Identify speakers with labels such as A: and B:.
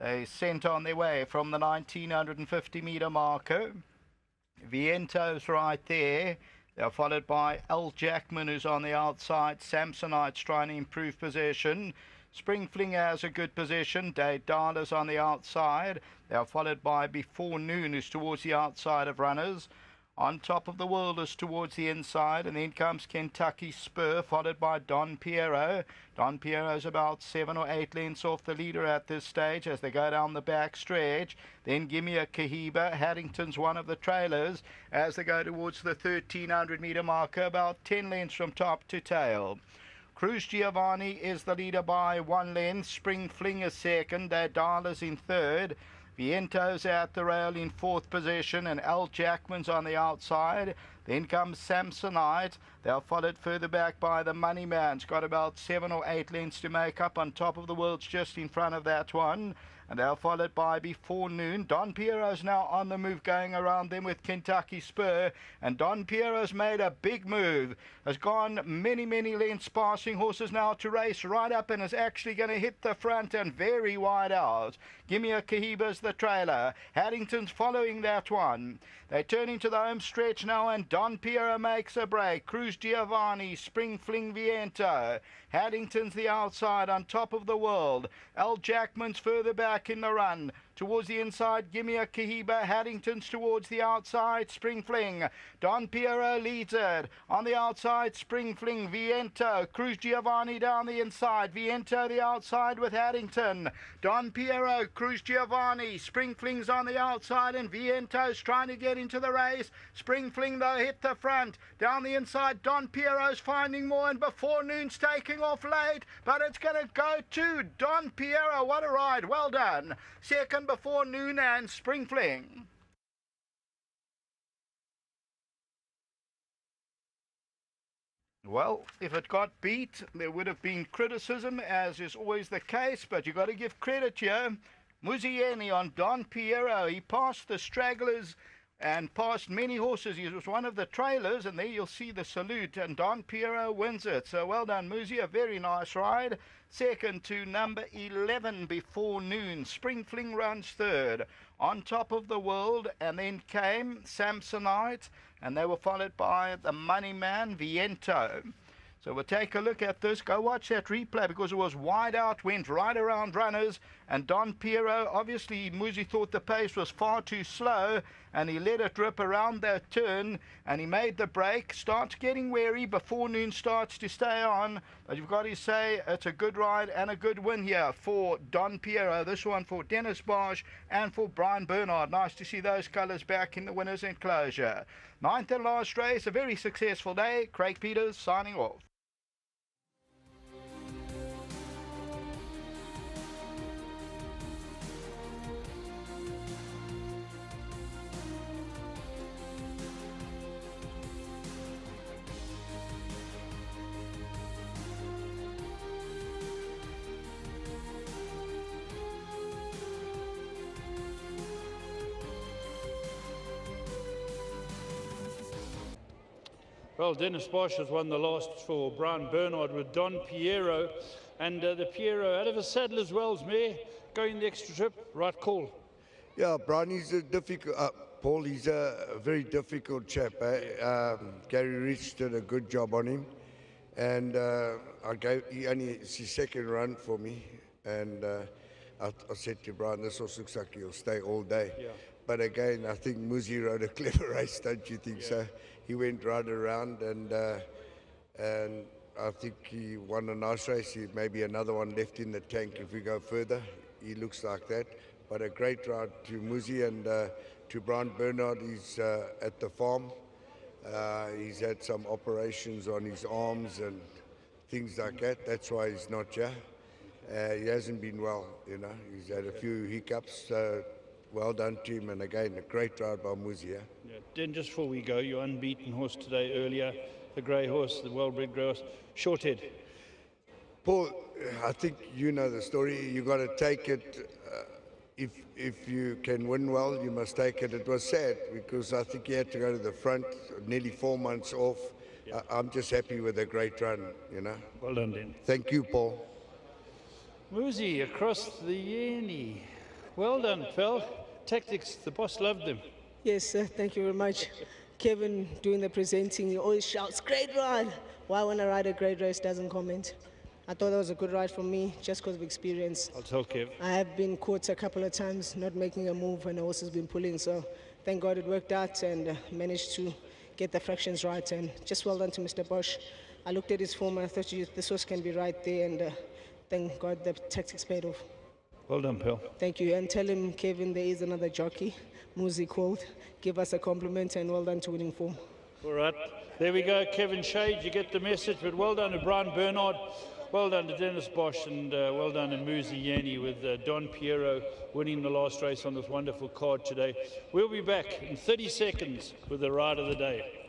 A: They sent on their way from the 1950-meter marker. Viento's right there. They're followed by L. Jackman, who's on the outside. Samsonite's trying to improve possession. Spring Fling has a good position. Day Darla's on the outside. They're followed by Before Noon, who's towards the outside of runners. On Top of the World is towards the inside, and then comes Kentucky Spur, followed by Don PIERRO. Don PIERRO's about 7 or 8 lengths off the leader at this stage as they go down the back stretch. Then Gimme a Kahiba. Haddington's one of the trailers as they go towards the 1,300-meter marker, about 10 lengths from top to tail. Cruz Giovanni is the leader by 1 length. Spring Fling is second. Darla's in third. Viento's at the rail in fourth position, and Al Jackman's on the outside. Then comes Samsonite. They're followed further back by the Money Man's got about 7 or 8 lengths to make up. On Top of the World's just in front of that one. And they're followed by Before Noon. Don PIERRO's now on the move, going around them with Kentucky Spur. And Don PIERRO's made a big move. Has gone many, many lengths, passing horses now to race right up, and is actually going to hit the front and very wide out. Gimme a Kahiba's the trailer. Haddington's following that one. They turn into the home stretch now, and Don PIERRO makes a break. Cruz Giovanni, Spring Fling, Viento. Haddington's the outside. On Top of the World. Al Jackman's further back in the run. Towards the inside, Gimme a Kahiba. Haddington's towards the outside, Spring Fling. Don PIERRO leads it. On the outside, Spring Fling, Viento. Cruz Giovanni down the inside. Viento the outside with Haddington. Don PIERRO, Cruz Giovanni. Spring Fling's on the outside, and Viento's trying to get into the race. Spring Fling, though, hit the front. Down the inside, Don PIERRO's finding more, and Before Noon's taking off late. But it's going to go to Don PIERRO. What a ride. Well done. Second, Before Noon and Spring Fling. Well, if it got beat, there would have been criticism, as is always the case, but you got to give credit here. Muzieni on Don PIERRO. He passed the stragglers and passed many horses. He was one of the trailers, and there you'll see the salute, and Don PIERRO wins it. So well done, Muzi. A very nice ride. Second to number 11, Before Noon. Spring Fling runs third. On Top of the World, and then came Samsonite, and they were followed by the Money Man, Viento. So we'll take a look at this. Go watch that replay, because it was wide out, went right around runners, and Don PIERRO, obviously Muzi thought the pace was far too slow, and he let it rip around that turn, and he made the break, starts getting wary. Before Noon starts to stay on, but you've got to say it's a good ride and a good win here for Don PIERRO. This one for Dennis Bosch and for Brian Bernard. Nice to see those colours back in the winner's enclosure. Ninth and last race, a very successful day. Craig Peters signing off.
B: Well, Dennis Bosch has won the last for Brian Bernard with Don PIERRO, and the PIERRO out of a Saddler's Wells mare, going the extra trip. Right call.
C: Yeah, Brian, he's a difficult, Paul, he's a very difficult chap. Gary Rich did a good job on him, and it's his second run for me, and I said to Brian, this horse looks like he'll stay all day.
B: Yeah.
C: But again, I think Muzi rode a clever race, don't you think so? He went right around, and I think he won a nice race. Maybe another one left in the tank if we go further. He looks like that. But a great ride to Muzi, and to Brian Bernard. He's at the farm. He's had some operations on his arms and things like that. That's why he's not here. He hasn't been well, you know. He's had a few hiccups. Well done to him, and again, a great ride by Muzi. Yeah,
B: then just before we go, your unbeaten horse today earlier, the grey horse, the well-bred grey horse, Shorthead.
C: Paul, I think you know the story. You got to take it. If you can win well, you must take it. It was sad because I think he had to go to the front, nearly 4 months off. Yeah. I'm just happy with a great run, you know.
B: Well done, then.
C: Thank you, Paul.
B: Muzi across the Yeni. Well done, pal. Tactics, the boss loved them.
D: Yes, sir. Thank you very much. Kevin doing the presenting, he always shouts, "Great ride!" Why when I ride a great race doesn't comment? I thought that was a good ride for me, just because of experience.
B: I'll tell Kev.
D: I have been caught a couple of times not making a move and the horse has been pulling, so thank God it worked out and managed to get the fractions right, and just well done to Mr. Bosch. I looked at his form and I thought this horse can be right there, and thank God the tactics paid off.
B: Well done, pal.
D: Thank you, and tell him, Kevin, there is another jockey, Muzi called. Give us a compliment and well done to winning form.
B: All right, there we go, Kevin Shade, you get the message, but well done to Brian Bernard, well done to Dennis Bosch, and well done to Muzi Yanni with Don PIERRO winning the last race on this wonderful card today. We'll be back in 30 seconds with the ride of the day.